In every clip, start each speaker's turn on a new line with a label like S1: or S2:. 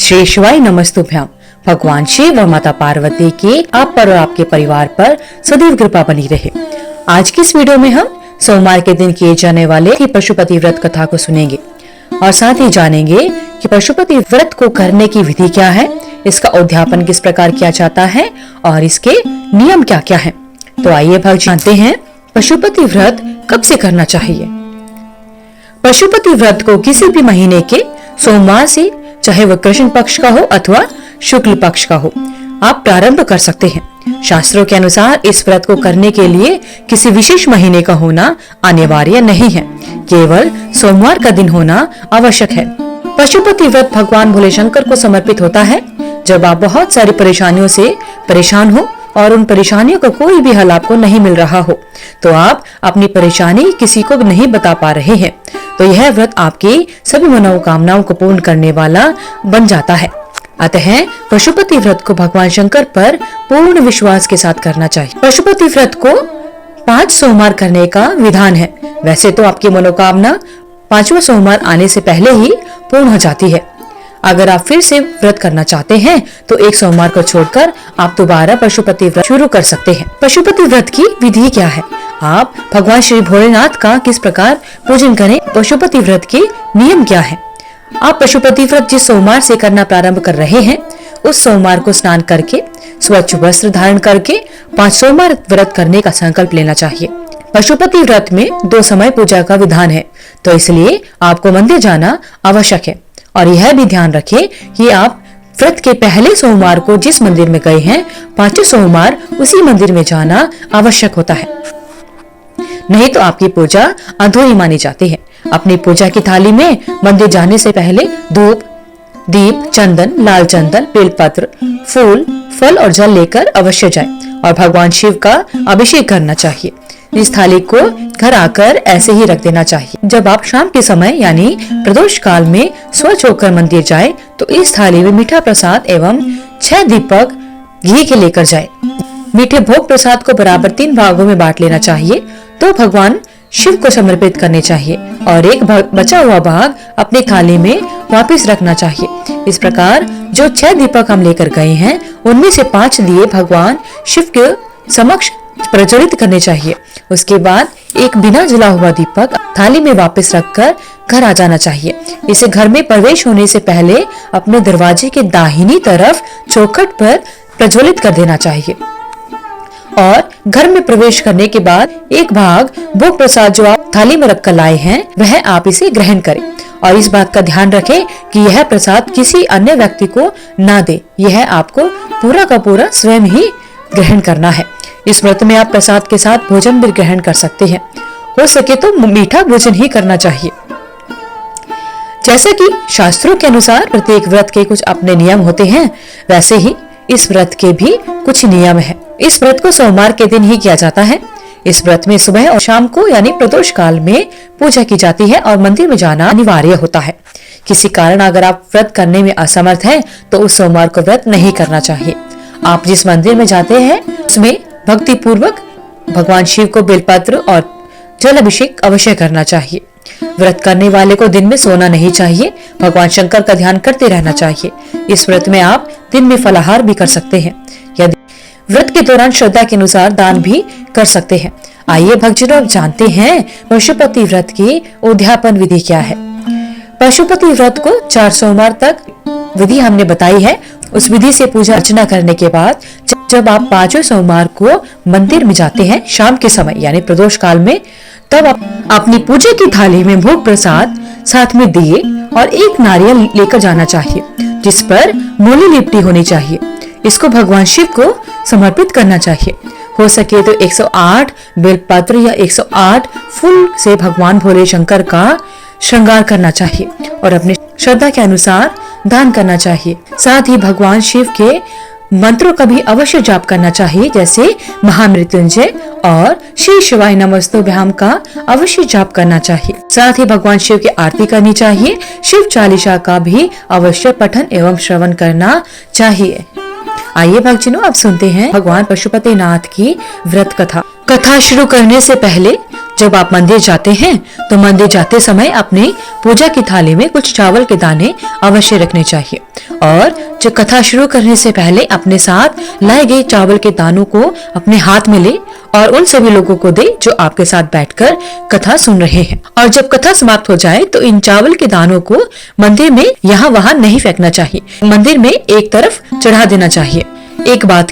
S1: श्री शिवाय नमस्तुभ्याम। भगवान शिव और माता पार्वती की आप पर और आपके परिवार पर सदैव कृपा बनी रहे। आज की इस वीडियो में हम सोमवार के दिन किए जाने वाले पशुपति व्रत कथा को सुनेंगे और साथ ही जानेंगे कि पशुपति व्रत को करने की विधि क्या है, इसका उद्यापन किस प्रकार किया जाता है और इसके नियम क्या क्या है। तो आइए भक्त जानते हैं पशुपति व्रत कब से करना चाहिए। पशुपति व्रत को किसी भी महीने के सोमवार से, चाहे वह कृष्ण पक्ष का हो अथवा शुक्ल पक्ष का हो, आप प्रारंभ कर सकते हैं। शास्त्रों के अनुसार इस व्रत को करने के लिए किसी विशेष महीने का होना अनिवार्य नहीं है, केवल सोमवार का दिन होना आवश्यक है। पशुपति व्रत भगवान भोले शंकर को समर्पित होता है जब आप बहुत सारी परेशानियों से परेशान हो और उन परेशानियों का कोई भी हल आपको नहीं मिल रहा हो, तो आप अपनी परेशानी किसी को नहीं बता पा रहे हैं, तो यह व्रत आपकी सभी मनोकामनाओं को पूर्ण करने वाला बन जाता है। अतः पशुपति व्रत को भगवान शंकर पर पूर्ण विश्वास के साथ करना चाहिए। पशुपति व्रत को 5 सोमवार करने का विधान है। वैसे तो आपकी मनोकामना 5वां सोमवार आने से पहले ही पूर्ण हो जाती है। अगर आप फिर से व्रत करना चाहते हैं तो एक सोमवार को छोड़कर आप दोबारा पशुपति व्रत शुरू कर सकते हैं। पशुपति व्रत की विधि क्या है, आप भगवान श्री भोलेनाथ का किस प्रकार पूजन करें, पशुपति व्रत के नियम क्या है। आप पशुपति व्रत जिस सोमवार से करना प्रारंभ कर रहे हैं, उस सोमवार को स्नान करके स्वच्छ वस्त्र धारण करके 5 सोमवार व्रत करने का संकल्प लेना चाहिए। पशुपति व्रत में 2 समय पूजा का विधान है, तो इसलिए आपको मंदिर जाना आवश्यक है। और यह भी ध्यान रखें कि आप व्रत के पहले सोमवार को जिस मंदिर में गए हैं, 5वें सोमवार उसी मंदिर में जाना आवश्यक होता है, नहीं तो आपकी पूजा अधूरी मानी जाती है। अपनी पूजा की थाली में मंदिर जाने से पहले धूप, दीप, चंदन, लाल चंदन, बेलपत्र, फूल, फल और जल लेकर अवश्य जाएं और भगवान शिव का अभिषेक करना चाहिए। इस थाली को घर आकर ऐसे ही रख देना चाहिए। जब आप शाम के समय यानी प्रदोष काल में स्वच्छ होकर मंदिर जाएं, तो इस थाली में मीठा प्रसाद एवं 6 दीपक घी के लेकर जाएं। मीठे भोग प्रसाद को बराबर 3 भागों में बांट लेना चाहिए, तो भगवान शिव को समर्पित करने चाहिए और एक बचा हुआ भाग अपनी थाली में वापस रखना चाहिए। इस प्रकार जो 6 दीपक हम लेकर गए हैं, उनमें से 5 दिए भगवान शिव के समक्ष प्रज्वलित करने चाहिए। उसके बाद एक बिना जला हुआ दीपक थाली में वापस रखकर घर आ जाना चाहिए। इसे घर में प्रवेश होने से पहले अपने दरवाजे के दाहिनी तरफ चौखट पर प्रज्वलित कर देना चाहिए और घर में प्रवेश करने के बाद एक भाग भोग प्रसाद जो आप थाली में रखकर लाए हैं, वह आप इसे ग्रहण करें और इस बात का ध्यान रखें कि यह प्रसाद किसी अन्य व्यक्ति को ना दे। यह आपको पूरा का पूरा स्वयं ही ग्रहण करना है। इस व्रत में आप प्रसाद के साथ भोजन भी ग्रहण कर सकते हैं। हो सके तो मीठा भोजन ही करना चाहिए। जैसे कि शास्त्रों के अनुसार प्रत्येक व्रत के कुछ अपने नियम होते हैं, वैसे ही इस व्रत के भी कुछ नियम है। इस व्रत को सोमवार के दिन ही किया जाता है। इस व्रत में सुबह और शाम को यानी प्रदोष काल में पूजा की जाती है और मंदिर में जाना अनिवार्य होता है। किसी कारण अगर आप व्रत करने में असमर्थ हैं, तो उस सोमवार को व्रत नहीं करना चाहिए। आप जिस मंदिर में जाते हैं, उसमें भक्ति पूर्वक भगवान शिव को बेलपत्र और जल अभिषेक अवश्य करना चाहिए। व्रत करने वाले को दिन में सोना नहीं चाहिए, भगवान शंकर का ध्यान करते रहना चाहिए। इस व्रत में आप दिन में फलाहार भी कर सकते हैं। यदि व्रत के दौरान श्रद्धा के अनुसार दान भी कर सकते हैं। आइए भक्तजनों, अब जानते हैं पशुपति व्रत की उद्यापन विधि क्या है। पशुपति व्रत को 4 सोमवार तक विधि हमने बताई है। उस विधि से पूजा अर्चना करने के बाद जब आप 5वें सोमवार को मंदिर में जाते हैं शाम के समय यानी प्रदोष काल में, तब आप अपनी पूजा की थाली में भोग प्रसाद, साथ में दिए और एक नारियल लेकर जाना चाहिए, जिस पर मूली लिपटी होनी चाहिए। इसको भगवान शिव को समर्पित करना चाहिए। हो सके तो 108 बेलपत्र या 108 फूल से भगवान भोले शंकर का श्रृंगार करना चाहिए और अपनी श्रद्धा के अनुसार दान करना चाहिए। साथ ही भगवान शिव के मंत्रों का भी अवश्य जाप करना चाहिए, जैसे महामृत्युंजय और श्री शिवाय नमस्तुभ्याम का अवश्य जाप करना चाहिए। साथ ही भगवान शिव की आरती करनी चाहिए। शिव चालीसा का भी अवश्य पठन एवं श्रवण करना चाहिए। आइए भक्तजनों, अब सुनते हैं भगवान पशुपति नाथ की व्रत कथा। कथा शुरू करने से पहले जब आप मंदिर जाते हैं तो मंदिर जाते समय अपने पूजा की थाली में कुछ चावल के दाने अवश्य रखने चाहिए और जो कथा शुरू करने से पहले अपने साथ लाए गए चावल के दानों को अपने हाथ में ले और उन सभी लोगों को दे जो आपके साथ बैठकर कथा सुन रहे हैं। और जब कथा समाप्त हो जाए तो इन चावल के दानों को मंदिर में यहाँ वहाँ नहीं फेंकना चाहिए, मंदिर में एक तरफ चढ़ा देना चाहिए। एक बार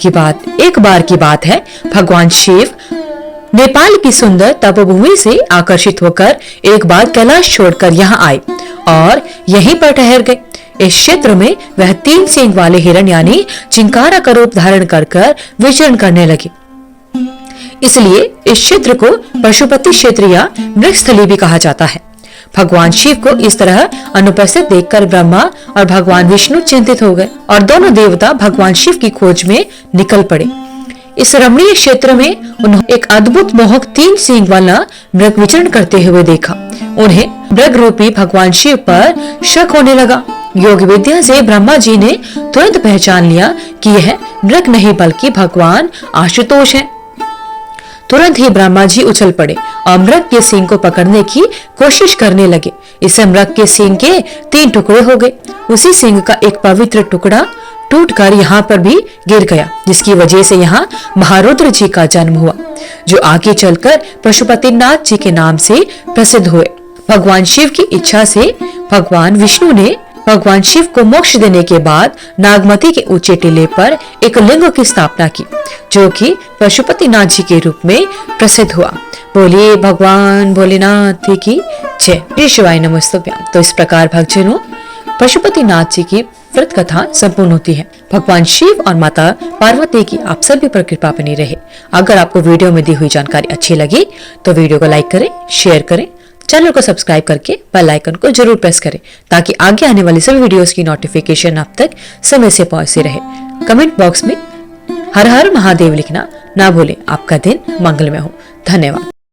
S1: की बात है, भगवान शिव नेपाल की सुंदर तपोभूमि से आकर्षित होकर एक बार कैलाश छोड़कर यहाँ आए और यहीं पर ठहर गए। इस क्षेत्र में वह 3 सींग वाले हिरण यानी चिंकारा का रूप धारण कर विचरण करने लगे। इसलिए इस क्षेत्र को पशुपति क्षेत्र या मृगस्थली भी कहा जाता है। भगवान शिव को इस तरह अनुपस्थित देखकर ब्रह्मा और भगवान विष्णु चिंतित हो गए और दोनों देवता भगवान शिव की खोज में निकल पड़े। इस रमणीय क्षेत्र में उन्होंने एक अद्भुत मोहक 3 सींग वाला मृग विचरण करते हुए देखा। उन्हें मृग रूपी भगवान शिव पर शक होने लगा। योग विद्या से ब्रह्मा जी ने तुरंत पहचान लिया कि यह मृग नहीं बल्कि भगवान आशुतोष है। तुरंत ही ब्रह्मा जी उछल पड़े और मृग के सींग को पकड़ने की कोशिश करने लगे। इससे मृग के सींग के 3 टुकड़े हो गए। उसी सींग का एक पवित्र टुकड़ा टूटकर यहाँ पर भी गिर गया, जिसकी वजह से यहाँ महारुद्र जी का जन्म हुआ, जो आगे चलकर पशुपतिनाथ जी के नाम से प्रसिद्ध हुए। भगवान शिव की इच्छा से भगवान विष्णु ने भगवान शिव को मोक्ष देने के बाद नागमती के ऊंचे टीले पर एक लिंग की स्थापना की, जो कि पशुपतिनाथ जी के रूप में प्रसिद्ध हुआ। बोलिए भगवान भोलेनाथ की जय। श्री शिवाय नमस्तुभ्याम। तो इस प्रकार भक्तजनों पशुपतिनाथ जी की व्रत कथा संपूर्ण होती है। भगवान शिव और माता पार्वती की आप सभी पर कृपा बनी रहे। अगर आपको वीडियो में दी हुई जानकारी अच्छी लगी तो वीडियो को लाइक करें, शेयर करें, चैनल को सब्सक्राइब करके बेल आइकन को जरूर प्रेस करें ताकि आगे आने वाली सभी वीडियोस की नोटिफिकेशन आप तक समय से पहुंचती रहे। कमेंट बॉक्स में हर हर महादेव लिखना ना भूलें। आपका दिन मंगलमय हो। धन्यवाद।